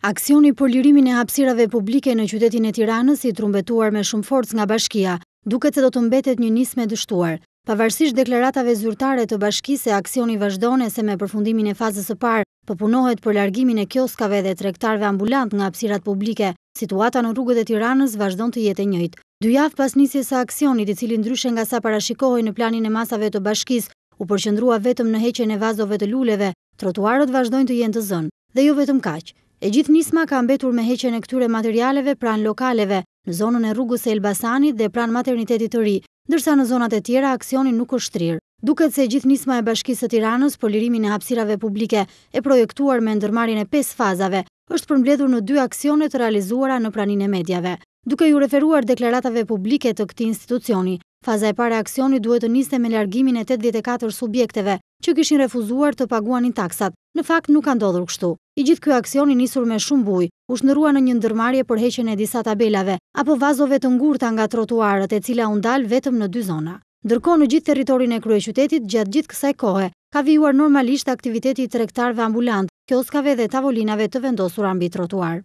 Aksioni për lirimin e hapësirave publike në qytetin e Tiranës, i trumbetuar me shumë forcë nga bashkia, duket se do të mbetet një nismë e dështuar. Pavarësisht deklaratave zyrtare të bashkisë, aksioni vazhdon se me përfundimin e fazës së parë punohet për largimin e kioskave dhe tregtarëve ambulant nga hapësirat publike. Situata në rrugët e Tiranës vazhdon të jetë e njëjtë. 2 javë pas nisjes së aksionit, i cili ndryshe nga sa parashikohej në planin e masave të bashkisë, u përqendrua vetëm në heqjen e vazove të luleve, trotuarët vazhdojnë të jenë të zënë. Dhe jo vetëm kaq. E gjithë nisma ka mbetur me heqjen e këtyre materialeve pranë lokaleve, në zonën e rrugës së Elbasanit dhe pranë maternitetit të ri, ndërsa në zonat e tjera aksioni nuk është shtrier. Duket se gjithë nisma e Bashkisë së Tiranës për lirimin e hapësirave publike, e projektuar me ndërmarrjen e 5 fazave, është përmbledhur në 2 aksione të realizuara në praninë e mediave. Duke ju referuar deklaratave publike të këtij institucioni, faza e parë e aksionit duhet të niste me largimin e 84 subjekteve që kishin refuzuar të paguanin taksat. Në fakt nuk ka ndodhur kështu. I gjithë ky aksion i nisur me shumë bujë, u shndërrua në një ndërmarrje për heqjen e disa tabelave apo vazove të ngurta nga trotuarët, e cila u ndal vetëm në 2 zona. Ndërkohë në gjithë territorin e kryeqytetit gjatë gjithë kësaj kohe ka vijuar normalisht aktiviteti i tregtarëve ambulant, kioskave dhe tavolinave të vendosura mbi trotuar.